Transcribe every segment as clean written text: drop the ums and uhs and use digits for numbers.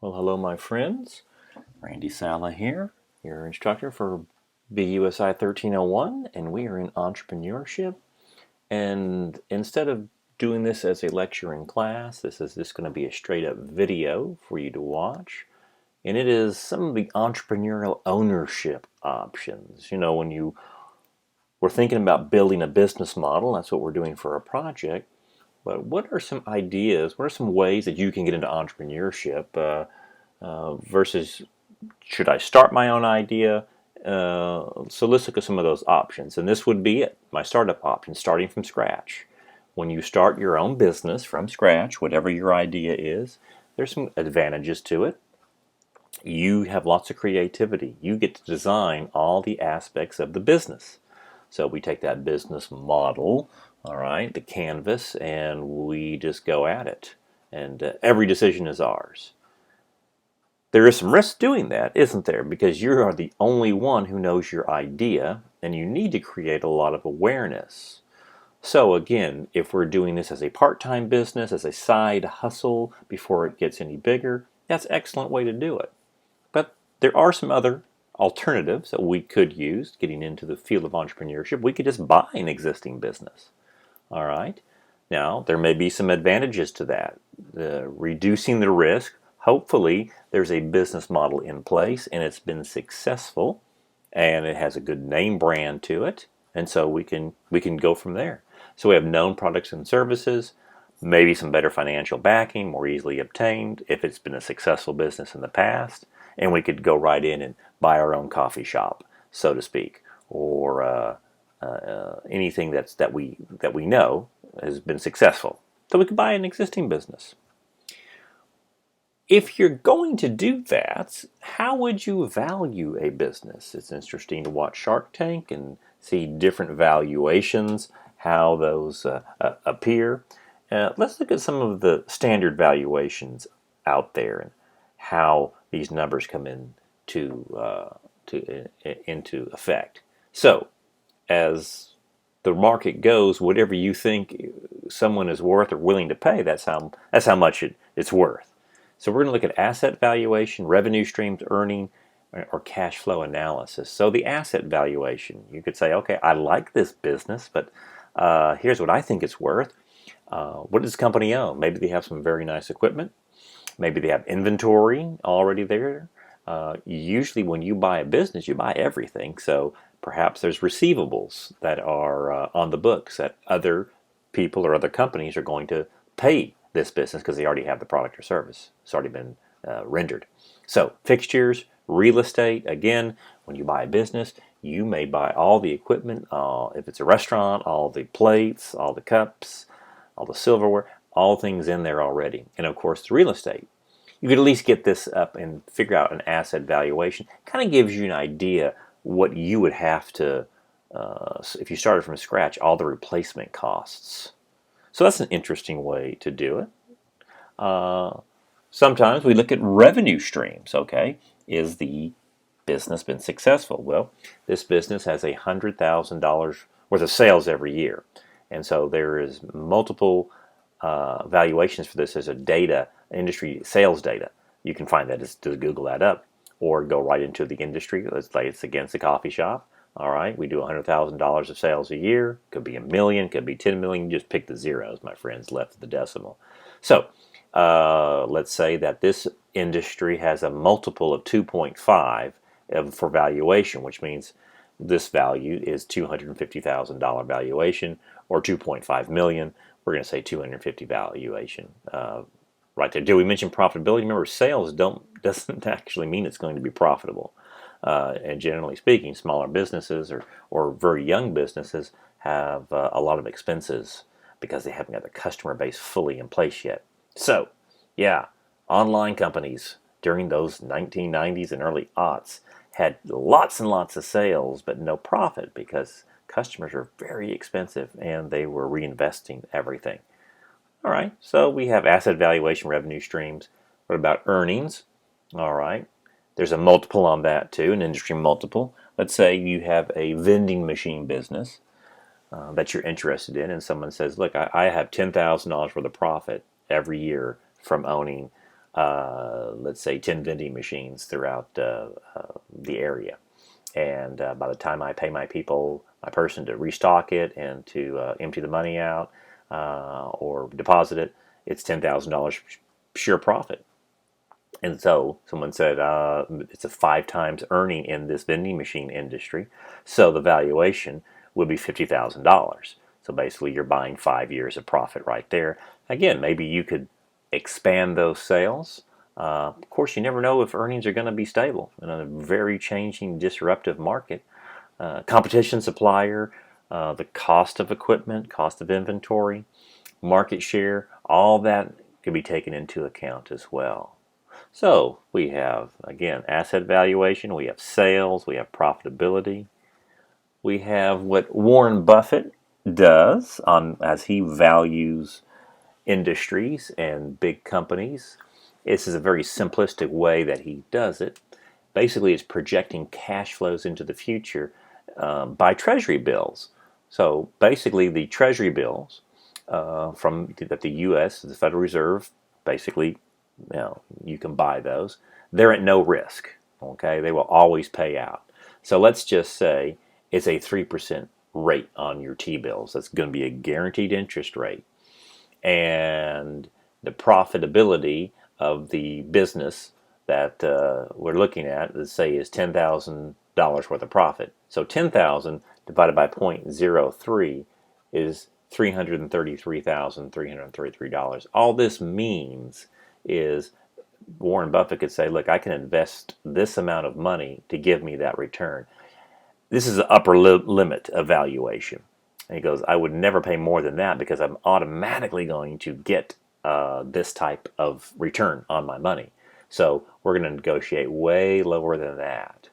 Well, hello, my friends. Randy Saleh here, your instructor for BUSI 1301, and we are in entrepreneurship. And instead of doing this as a lecture in class, this is just going to be a straight up video for you to watch. And it is some of the entrepreneurial ownership options. When you were thinking about building a business model, that's what we're doing for our project. But what are some ideas? What are some ways that you can get into entrepreneurship versus should I start my own idea? So let's look at some of those options. And this would be it, my startup option, starting from scratch. When you start your own business from scratch, whatever your idea is, there's some advantages to it. You have lots of creativity. You get to design all the aspects of the business. So we take that business model, all right, the canvas, and we just go at it. And every decision is ours. There is some risk doing that, isn't there? Because you are the only one who knows your idea, and you need to create a lot of awareness. So again, if we're doing this as a part-time business, as a side hustle before it gets any bigger, that's an excellent way to do it. But there are some other alternatives that we could use getting into the field of entrepreneurship. We could just buy an existing business. All right. Now, there may be some advantages to that. Reducing the risk. Hopefully, there's a business model in place and it's been successful and it has a good name brand to it. And so we can go from there. So we have known products and services, maybe some better financial backing, more easily obtained if it's been a successful business in the past. And we could go right in and buy our own coffee shop, so to speak, or anything that we know has been successful. So we could buy an existing business. If you're going to do that, how would you value a business? It's interesting to watch Shark Tank and see different valuations, how those appear. Let's look at some of the standard valuations out there and how these numbers come into effect. So, as the market goes, whatever you think someone is worth or willing to pay, that's how much it's worth. So we're going to look at asset valuation, revenue streams, earning, or cash flow analysis. So the asset valuation, you could say, okay, I like this business, but here's what I think it's worth. What does the company own? Maybe they have some very nice equipment. Maybe they have inventory already there. Usually when you buy a business, you buy everything. So perhaps there's receivables that are on the books that other people or other companies are going to pay this business because they already have the product or service. It's already been rendered. So fixtures, real estate, again, when you buy a business, you may buy all the equipment. If it's a restaurant, all the plates, all the cups, all the silverware, all things in there already. And of course, the real estate. You could at least get this up and figure out an asset valuation. Kind of gives you an idea what you would have to, if you started from scratch, all the replacement costs. So that's an interesting way to do it. Sometimes we look at revenue streams, okay? Is the business been successful? Well, this business has $100,000 worth of sales every year. And so there is multiple valuations for this as a data, industry sales data. You can find that, just Google that up or go right into the industry. Let's say it's against a coffee shop. All right, we do $100,000 of sales a year. Could be $1 million, could be $10 million. Just pick the zeros, my friends, left of the decimal. So let's say that this industry has a multiple of 2.5 for valuation, which means this value is $250,000 valuation or 2.5 million. We're going to say 250 valuation right there. Did we mention profitability? Remember, sales doesn't actually mean it's going to be profitable. And generally speaking, smaller businesses or very young businesses have a lot of expenses because they haven't got their customer base fully in place yet. So, yeah, online companies during those 1990s and early aughts had lots and lots of sales, but no profit because customers are very expensive and they were reinvesting everything. All right, so we have asset valuation, revenue streams. What about earnings? All right, there's a multiple on that too, an industry multiple. Let's say you have a vending machine business that you're interested in, and someone says, look, I have $10,000 worth of profit every year from owning let's say 10 vending machines throughout the area. And by the time I pay my person to restock it and to empty the money out or deposit it, it's $10,000 pure profit. And so someone said it's a 5 times earning in this vending machine industry. So the valuation would be $50,000. So basically you're buying 5 years of profit right there. Again, maybe you could expand those sales. Of course, you never know if earnings are going to be stable in a very changing, disruptive market. Competition, supplier, the cost of equipment, cost of inventory, market share, all that could be taken into account as well. So we have, again, asset valuation, we have sales, we have profitability, we have what Warren Buffett does as he values industries and big companies. This is a very simplistic way that he does it. Basically, it's projecting cash flows into the future by treasury bills. So basically, the treasury bills from that the U.S., the Federal Reserve, basically, you can buy those. They're at no risk. Okay, they will always pay out. So let's just say it's a 3% rate on your T-bills. That's going to be a guaranteed interest rate. And the profitability of the business that we're looking at, let's say, is $10,000 worth of profit. So 10,000 divided by 0.03 is $333,333. All this means is Warren Buffett could say, look, I can invest this amount of money to give me that return. This is the upper limit of valuation. And he goes, I would never pay more than that because I'm automatically going to get this type of return on my money. So we're going to negotiate way lower than that.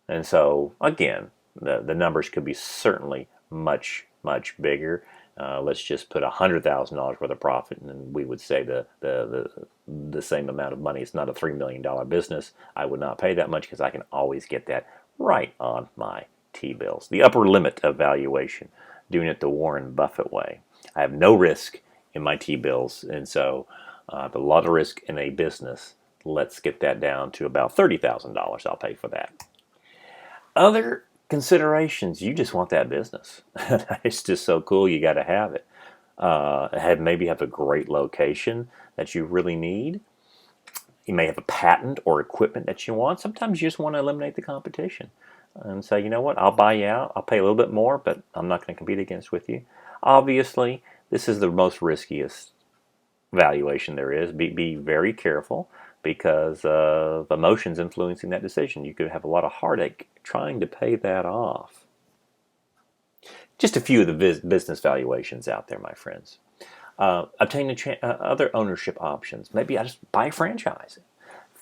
And so, again, the numbers could be certainly much, much bigger. Let's just put $100,000 worth of profit, and then we would say the same amount of money. It's not a $3 million business. I would not pay that much because I can always get that right on my T-bills. The upper limit of valuation, doing it the Warren Buffett way. I have no risk in my T-bills, and so I have a lot of risk in a business. Let's get that down to about $30,000. I'll pay for that. Other considerations, you just want that business. It's just so cool, you got to have it. Maybe have a great location that you really need. You may have a patent or equipment that you want. Sometimes you just want to eliminate the competition and say, you know what, I'll buy you out. I'll pay a little bit more, but I'm not going to compete against with you. Obviously, this is the most riskiest valuation there is. Be very careful because of emotions influencing that decision. You could have a lot of heartache trying to pay that off. Just a few of the business valuations out there, my friends. Obtain other ownership options. Maybe I just buy a franchise.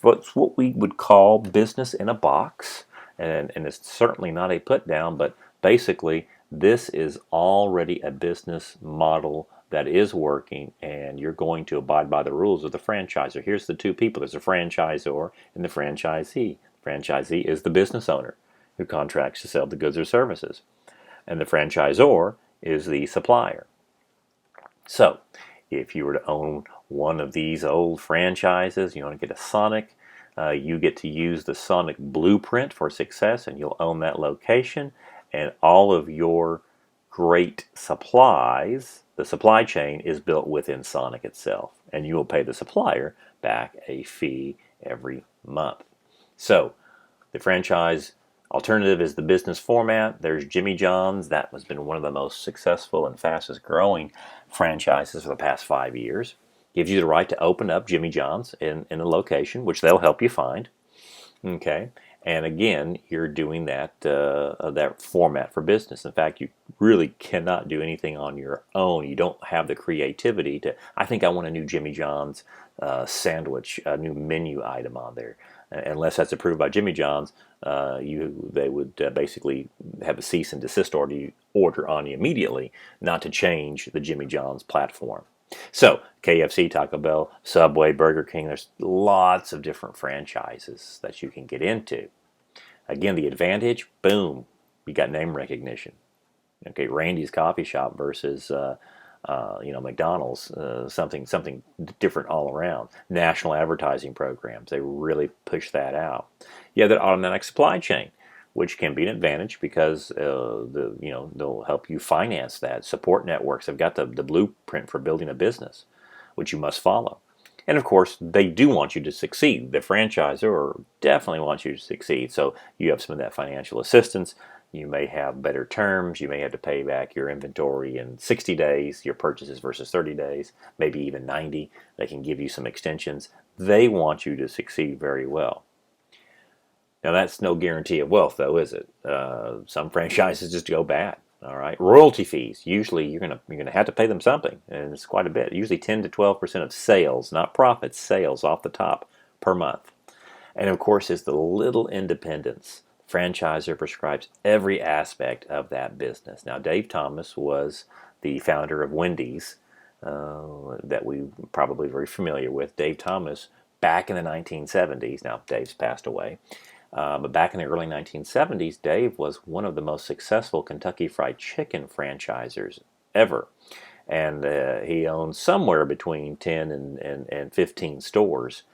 What's what we would call business in a box, and it's certainly not a put down, but basically this is already a business model that is working, and you're going to abide by the rules of the franchisor. Here's the two people. There's a franchisor and the franchisee. The franchisee is the business owner who contracts to sell the goods or services, and the franchisor is the supplier. So, if you were to own one of these old franchises, you want to get a Sonic, you get to use the Sonic blueprint for success, and you'll own that location, and all of your great supplies, the supply chain is built within Sonic itself, and you will pay the supplier back a fee every month. So, the franchise alternative is the business format. There's Jimmy John's. That has been one of the most successful and fastest growing franchises for the past 5 years. Gives you the right to open up Jimmy John's in a location, which they'll help you find. Okay, and again, you're doing that format for business. In fact, you really cannot do anything on your own. You don't have the creativity to. I think I want a new Jimmy John's sandwich, a new menu item on there. Unless that's approved by Jimmy John's, they would basically have a cease and desist order on you immediately, not to change the Jimmy John's platform. So, KFC, Taco Bell, Subway, Burger King, there's lots of different franchises that you can get into. Again, the advantage, boom, you got name recognition. Okay, Randy's Coffee Shop versus McDonald's, something different all around. National advertising programs, they really push that out. You have that automatic supply chain, which can be an advantage because they'll help you finance that. Support networks have got the blueprint for building a business, which you must follow. And of course, they do want you to succeed. The franchisor definitely wants you to succeed. So you have some of that financial assistance. You may have better terms. You may have to pay back your inventory in 60 days, your purchases versus 30 days, maybe even 90. They can give you some extensions. They want you to succeed very well. Now, that's no guarantee of wealth, though, is it? Some franchises just go bad. All right, royalty fees. Usually, you're gonna have to pay them something, and it's quite a bit. Usually, 10 to 12% of sales, not profits, sales off the top per month. And of course, is the little independence. Franchisor prescribes every aspect of that business. Now, Dave Thomas was the founder of Wendy's, that we probably very familiar with. Dave Thomas, back in the 1970s. Now, Dave's passed away. But back in the early 1970s, Dave was one of the most successful Kentucky Fried Chicken franchisors ever. And he owned somewhere between 10 and 15 stores.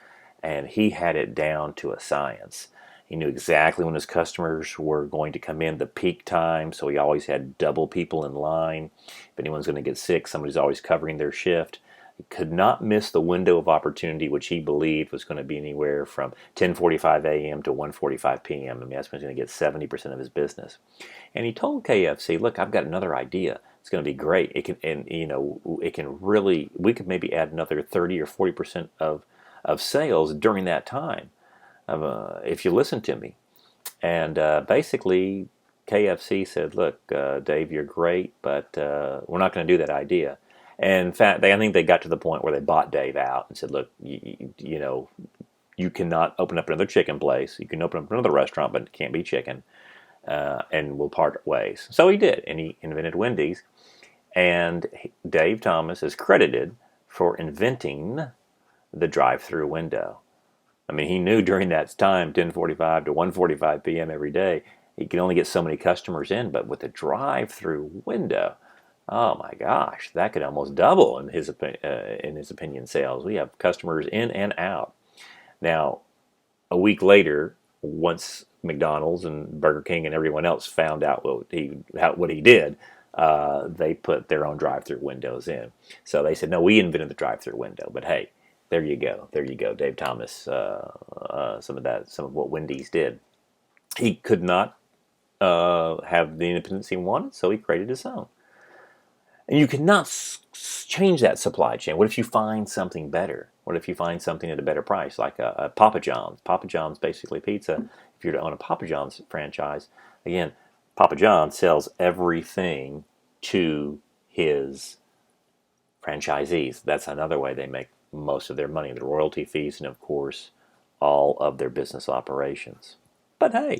And he had it down to a science. He knew exactly when his customers were going to come in, the peak time, so he always had double people in line. If anyone's going to get sick, somebody's always covering their shift. He could not miss the window of opportunity, which he believed was going to be anywhere from 10:45 a.m. to 1:45 p.m. I mean, that's when he's going to get 70% of his business. And he told KFC, "Look, I've got another idea. It's going to be great. It can, and it can really. We could maybe add another 30 or 40% of sales during that time, if you listen to me." And basically, KFC said, "Look, Dave, you're great, but we're not going to do that idea." And in fact, I think they got to the point where they bought Dave out and said, "Look, you cannot open up another chicken place. You can open up another restaurant, but it can't be chicken, and we'll part ways." So he did, and he invented Wendy's. And Dave Thomas is credited for inventing the drive-through window. I mean, he knew during that time, 10:45 to 1:45 p.m. every day, he could only get so many customers in, but with the drive-through window, oh my gosh, that could almost double in his opinion sales. We have customers in and out. Now, a week later, once McDonald's and Burger King and everyone else found out what he did, they put their own drive-through windows in. So they said, "No, we invented the drive-through window." But hey, there you go. There you go. Dave Thomas, some of what Wendy's did. He could not have the independence he wanted, so he created his own. And you cannot change that supply chain. What if you find something better? What if you find something at a better price, like a Papa John's? Papa John's, basically pizza. If you're to own a Papa John's franchise, again, Papa John sells everything to his franchisees. That's another way they make most of their money, the royalty fees, and of course, all of their business operations. But hey,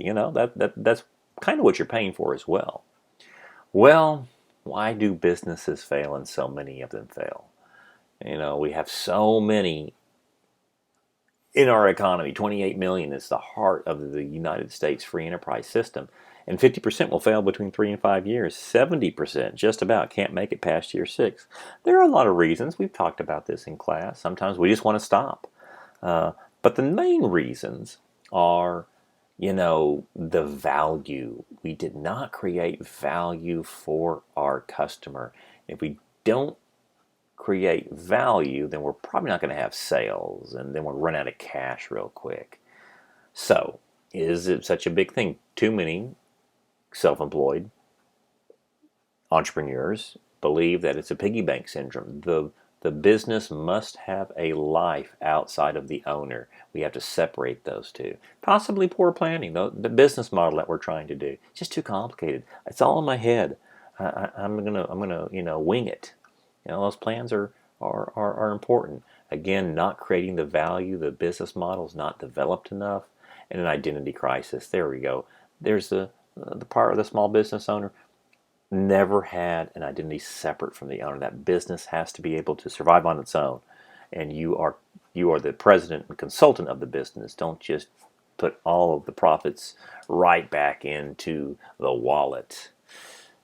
that's kind of what you're paying for as well. Well, why do businesses fail and so many of them fail? We have so many in our economy. 28 million is the heart of the United States free enterprise system. And 50% will fail between 3 and 5 years. 70% just about can't make it past year 6. There are a lot of reasons. We've talked about this in class. Sometimes we just want to stop. But the main reasons are, the value. We did not create value for our customer. If we don't create value, then we're probably not going to have sales, and then we'll run out of cash real quick. So, is it such a big thing? Too many self-employed entrepreneurs believe that it's a piggy bank syndrome. The business must have a life outside of the owner. We have to separate those two. Possibly poor planning. The business model that we're trying to do, it's just too complicated. It's all in my head. I'm gonna wing it. Those plans are important. Again, not creating the value. The business model is not developed enough, and an identity crisis. There we go. There's the part of the small business owner never had an identity separate from the owner. That business has to be able to survive on its own, and you are the president and consultant of the business. Don't just put all of the profits right back into the wallet.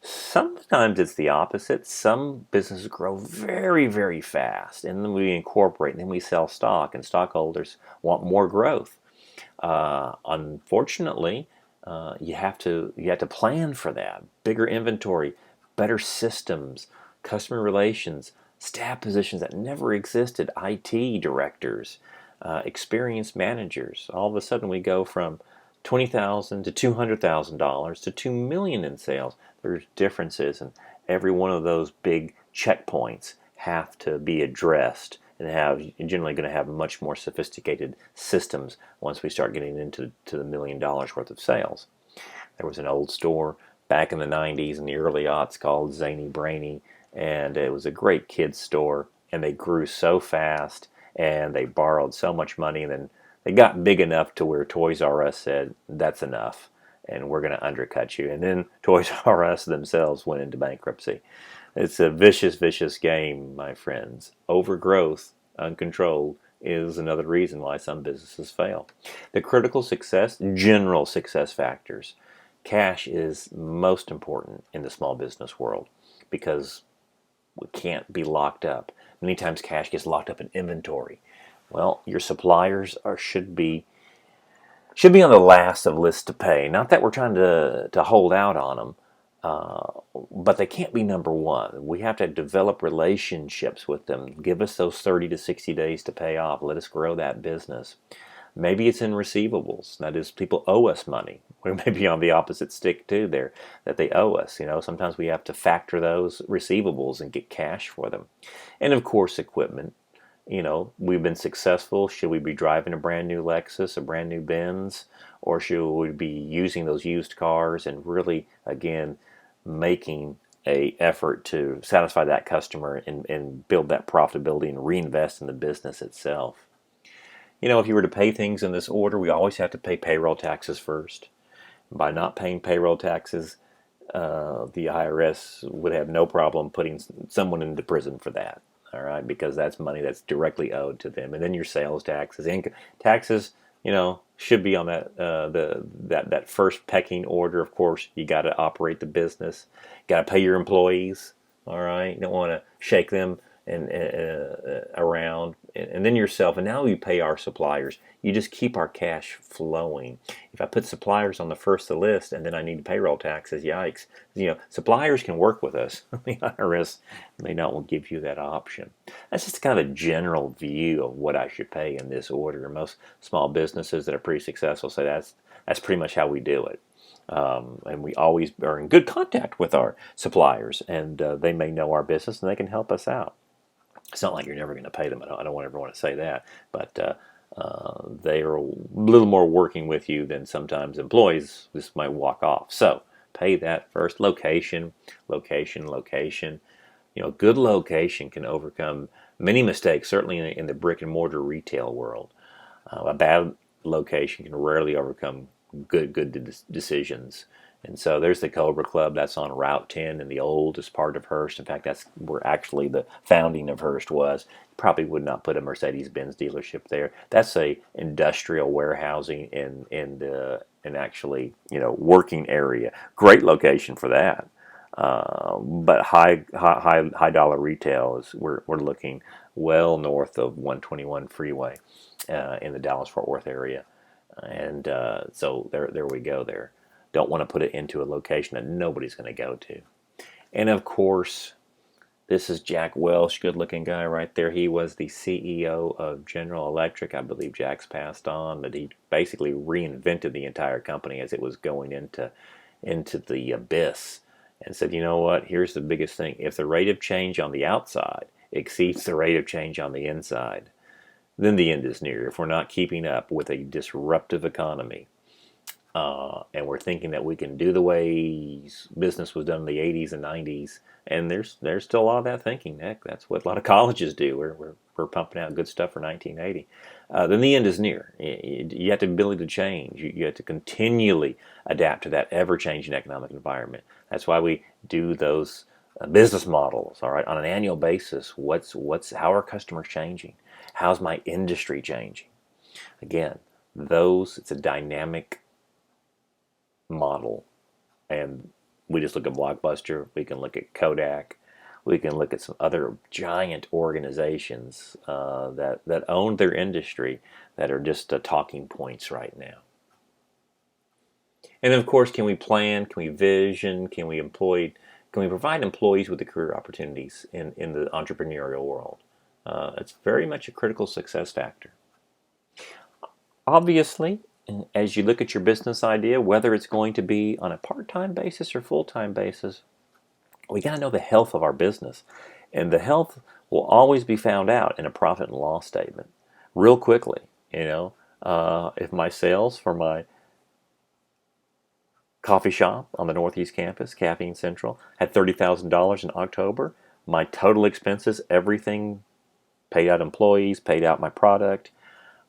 Sometimes it's the opposite. Some businesses grow very, very fast, and then we incorporate, and then we sell stock, and stockholders want more growth. Unfortunately, you have to plan for that. Bigger inventory, better systems, customer relations, staff positions that never existed, IT directors, experienced managers. All of a sudden, we go from $20,000 to $200,000 to $2 million in sales. There's differences, and every one of those big checkpoints have to be addressed, and generally going to have much more sophisticated systems once we start getting into the $1 million worth of sales. There was an old store back in the 90s and the early aughts called Zany Brainy, and it was a great kids store, and they grew so fast, and they borrowed so much money, and then they got big enough to where Toys R Us said, that's enough, and we're going to undercut you. And then Toys R Us themselves went into bankruptcy. It's a vicious, vicious game, my friends. Overgrowth, uncontrolled, is another reason why some businesses fail. The critical success, general success factors. Cash is most important in the small business world because we can't be locked up. Many times cash gets locked up in inventory. Well, your suppliers should be on the last of lists to pay. Not that we're trying to hold out on them, but they can't be number one. We have to develop relationships with them. Give us those 30 to 60 days to pay off. Let us grow that business. Maybe it's in receivables. That is, people owe us money. We may be on the opposite stick too there, that they owe us. Sometimes we have to factor those receivables and get cash for them. And of course, equipment. We've been successful. Should we be driving a brand new Lexus, a brand new Benz, or should we be using those used cars and really, again, making a effort to satisfy that customer and build that profitability and reinvest in the business itself? If you were to pay things in this order, we always have to pay payroll taxes first. By not paying payroll taxes, the IRS would have no problem putting someone into prison for that. All right, because that's money that's directly owed to them. And then your sales taxes, income taxes, should be on that first pecking order. Of course, you got to operate the business, got to pay your employees. All right, you don't want to shake them and around, and then yourself. And now we pay our suppliers. You just keep our cash flowing. If I put suppliers on the first of the list and then I need payroll taxes, yikes. Suppliers can work with us. The IRS may not give you that option. That's just kind of a general view of what I should pay in this order. Most small businesses that are pretty successful say that's pretty much how we do it. And we always are in good contact with our suppliers, and they may know our business and they can help us out. It's not like you're never going to pay them. I don't ever want to say that, but they are a little more working with you than sometimes employees just might walk off. So pay that first. Location. Good location can overcome many mistakes, certainly in the brick and mortar retail world. A bad location can rarely overcome good decisions. And so there's the Cobra Club. That's on Route 10 in the oldest part of Hearst. In fact, that's where actually the founding of Hearst was. Probably would not put a Mercedes-Benz dealership there. That's a industrial warehousing and actually working area. Great location for that. But high dollar retail is we're looking well north of 121 freeway in the Dallas-Fort Worth area. And so there we go there. Don't want to put it into a location that nobody's going to go to. And of course, this is Jack Welch, good-looking guy right there. He was the CEO of General Electric. I believe Jack's passed on, but he basically reinvented the entire company as it was going into the abyss and said, you know what, here's the biggest thing. If the rate of change on the outside exceeds the rate of change on the inside, then the end is near. If we're not keeping up with a disruptive economy, and we're thinking that we can do the way business was done in the 80s and 90s, and there's still a lot of that thinking. Heck, that's what a lot of colleges do. We're pumping out good stuff for 1980. Then the end is near. You have the ability to change. You have to continually adapt to that ever-changing economic environment. That's why we do those business models. All right, on an annual basis. How are customers changing? How's my industry changing? Again, it's a dynamic model, and We just look at Blockbuster. We can look at Kodak. We can look at some other giant organizations that own their industry that are just talking points right now. And of course, can we plan? Can we vision? Can we employ? Can we provide employees with the career opportunities in the entrepreneurial world? It's very much a critical success factor. Obviously, as you look at your business idea, whether it's going to be on a part-time basis or full-time basis, we got to know the health of our business. And the health will always be found out in a profit and loss statement real quickly. If my sales for my coffee shop on the Northeast Campus, Caffeine Central, had $30,000 in October, my total expenses, everything, paid out employees, paid out my product,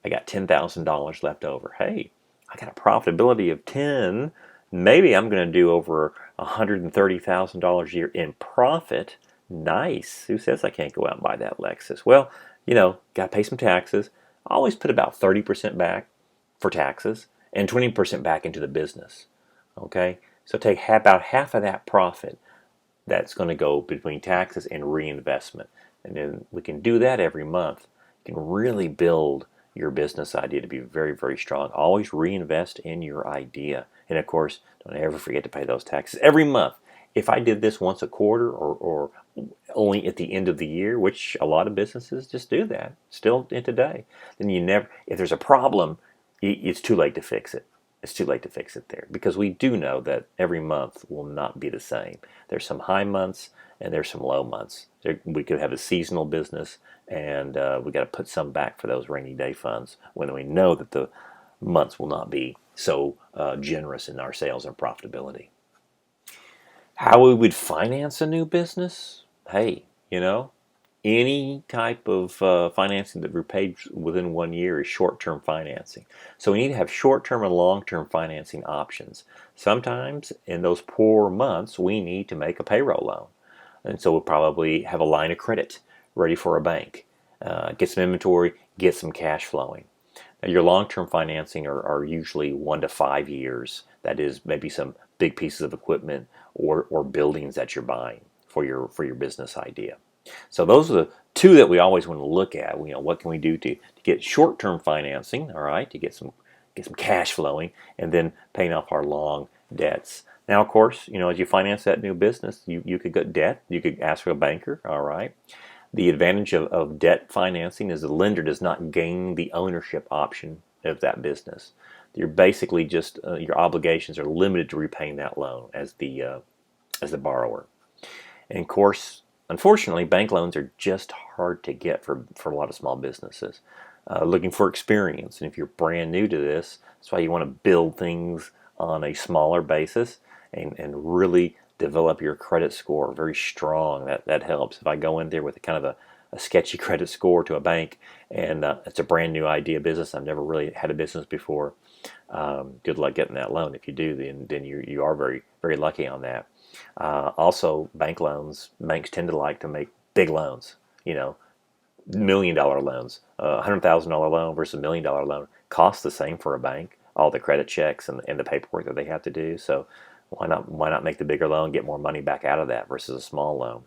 I got $10,000 left over. Hey, I got a profitability of 10. Maybe I'm going to do over $130,000 a year in profit. Nice. Who says I can't go out and buy that Lexus? Well, got to pay some taxes. I always put about 30% back for taxes and 20% back into the business. Okay? So take about half of that profit that's going to go between taxes and reinvestment. And then we can do that every month. You can really build your business idea to be very, very strong. Always reinvest in your idea. And of course, don't ever forget to pay those taxes every month. If I did this once a quarter or only at the end of the year, which a lot of businesses just do that still in today, then if there's a problem, it's too late to fix it. It's too late to fix it there, because we do know that every month will not be the same. There's some high months and there's some low months. We could have a seasonal business, and we got to put some back for those rainy day funds when we know that the months will not be so generous in our sales and profitability. How we would finance a new business? Hey, any type of financing that repaid within 1 year is short-term financing. So we need to have short-term and long-term financing options. Sometimes in those poor months, we need to make a payroll loan. And so we'll probably have a line of credit ready for a bank. Get some inventory, get some cash flowing. Now, your long-term financing are usually 1 to 5 years. That is maybe some big pieces of equipment or buildings that you're buying for your business idea. So those are the two that we always want to look at. What can we do to get short-term financing, all right, to get some cash flowing, and then paying off our long debts. Now, of course, as you finance that new business, you could get debt. You could ask for a banker, all right. The advantage of debt financing is the lender does not gain the ownership option of that business. You're basically just your obligations are limited to repaying that loan as the borrower. And of course, unfortunately, bank loans are just hard to get for a lot of small businesses. Looking for experience, and if you're brand new to this, that's why you want to build things on a smaller basis and really develop your credit score very strong. That helps. If I go in there with a kind of a sketchy credit score to a bank, and it's a brand new idea business, I've never really had a business before, good luck getting that loan. If you do, then you are very, very lucky on that. Also, banks tend to like to make big loans, $1 million loans. $100,000 loan versus $1 million loan costs the same for a bank, all the credit checks and the paperwork that they have to do. So why not make the bigger loan, get more money back out of that versus a small loan?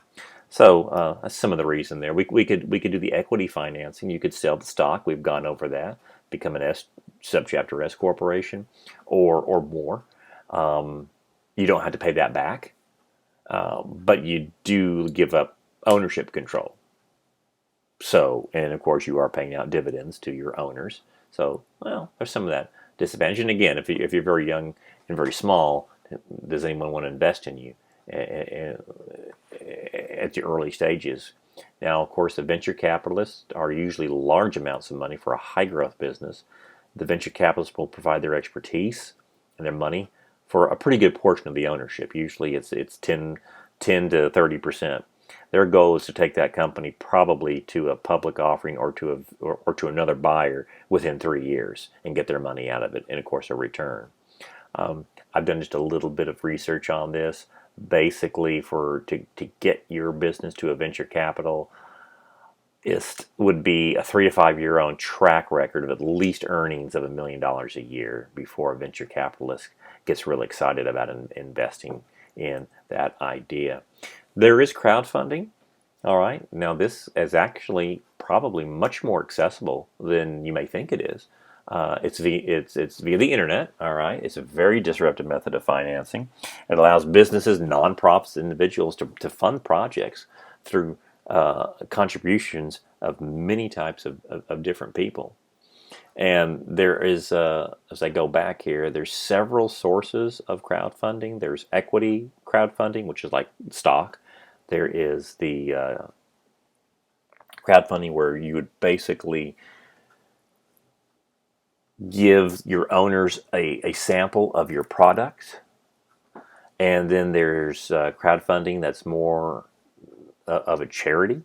So that's some of the reason there. We could do the equity financing. You could sell the stock. We've gone over that. Become an subchapter S corporation or more. You don't have to pay that back, but you do give up ownership control. So, and of course, you are paying out dividends to your owners. So, well, there's some of that disadvantage. And again, if you're very young and very small, does anyone want to invest in you at the early stages? Now, of course, the venture capitalists are usually large amounts of money for a high growth business. The venture capitalists will provide their expertise and their money for a pretty good portion of the ownership. Usually it's 10 to 30%. Their goal is to take that company probably to a public offering or to another buyer within 3 years and get their money out of it, and of course a return. I've done just a little bit of research on this. Basically, to get your business to a venture capital, it would be a 3 to 5 year own track record of at least earnings of $1 million a year before a venture capitalist gets really excited about investing in that idea. There is crowdfunding. All right. Now this is actually probably much more accessible than you may think it is. It's via the internet. All right. It's a very disruptive method of financing. It allows businesses, nonprofits, individuals to fund projects through contributions of many types of different people. And there is, as I go back here, there's several sources of crowdfunding. There's equity crowdfunding, which is like stock. There is the crowdfunding where you would basically give your owners a sample of your products. And then there's crowdfunding that's more of a charity.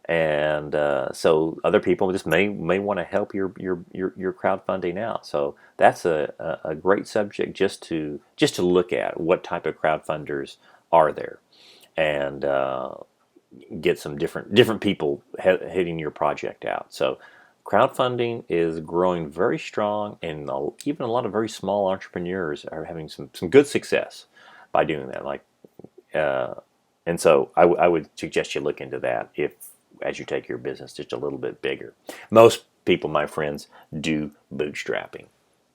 And so other people just may want to help your crowdfunding out. So that's a great subject just to look at what type of crowdfunders are there, and get some different people hitting your project out. So crowdfunding is growing very strong, and even a lot of very small entrepreneurs are having some good success by doing that. Like, and so I would suggest you look into that if as you take your business just a little bit bigger. Most people, my friends, do bootstrapping.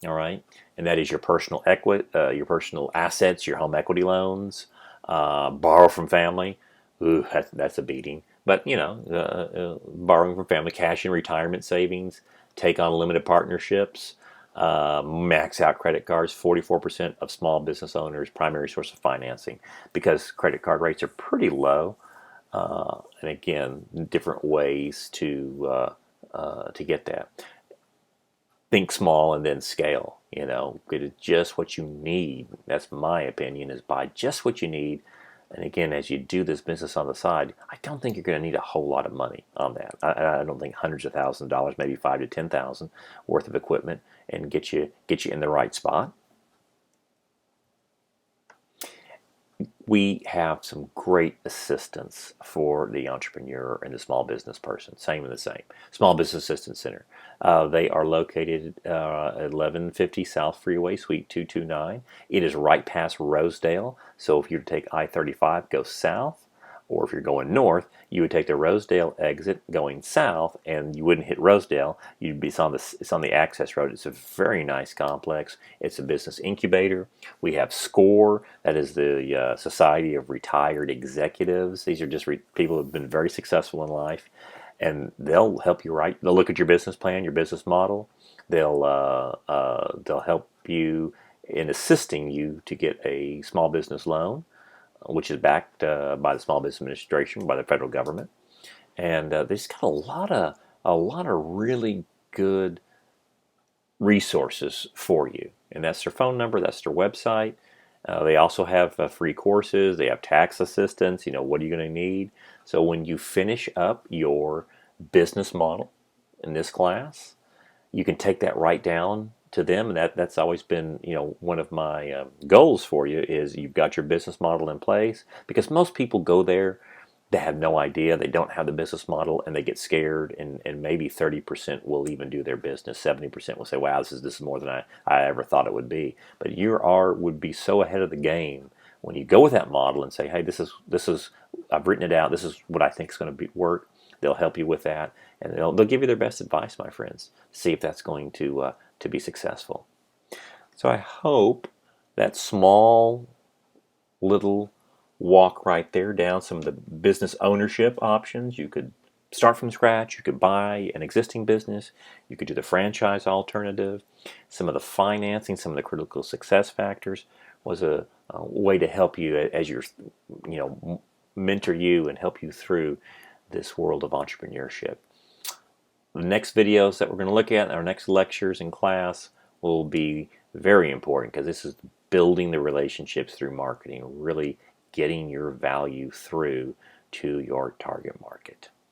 All right, and that is your personal equity, your personal assets, your home equity loans, borrow from family. Ooh, that's a beating. But borrowing from family, cash in retirement savings, take on limited partnerships, max out credit cards. 44% of small business owners' primary source of financing, because credit card rates are pretty low. And again, different ways to get that. Think small and then scale. Get just what you need. That's my opinion, is buy just what you need. And again, as you do this business on the side, I don't think you're going to need a whole lot of money on that. I don't think hundreds of thousands of dollars, maybe 5 to 10,000 worth of equipment, and get you in the right spot. We have some great assistance for the entrepreneur and the small business person. Same and the same. Small Business Assistance Center. They are located at 1150 South Freeway, Suite 229. It is right past Rosedale. So if you were to take I-35, go south, or if you're going north, you would take the Rosedale exit going south, and you wouldn't hit Rosedale. It's on the access road. It's a very nice complex. It's a business incubator. We have SCORE, that is the Society of Retired Executives. These are just people who have been very successful in life, and they'll help you write. They'll look at your business plan, your business model. They'll help you in assisting you to get a small business loan, which is backed by the Small Business Administration, by the federal government, and they've got a lot of really good resources for you. And that's their phone number, that's their website. They also have free courses. They have tax assistance. What are you going to need? So when you finish up your business model in this class, you can take that right down to them, and that's always been one of my goals for you, is you've got your business model in place, because most people go there, they have no idea, they don't have the business model, and they get scared, and maybe 30% will even do their business. 70% will say, wow, this is more than I ever thought it would be. But would be so ahead of the game when you go with that model and say, hey, this is I've written it out, this is what I think is going to work. They'll help you with that, and they'll give you their best advice, my friends. See if that's going to be successful. So I hope that small little walk right there down some of the business ownership options. You could start from scratch. You could buy an existing business. You could do the franchise alternative. Some of the financing, some of the critical success factors was a way to help you as you're, mentor you and help you through this world of entrepreneurship. The next videos that we're going to look at, our next lectures in class, will be very important, because this is building the relationships through marketing, really getting your value through to your target market.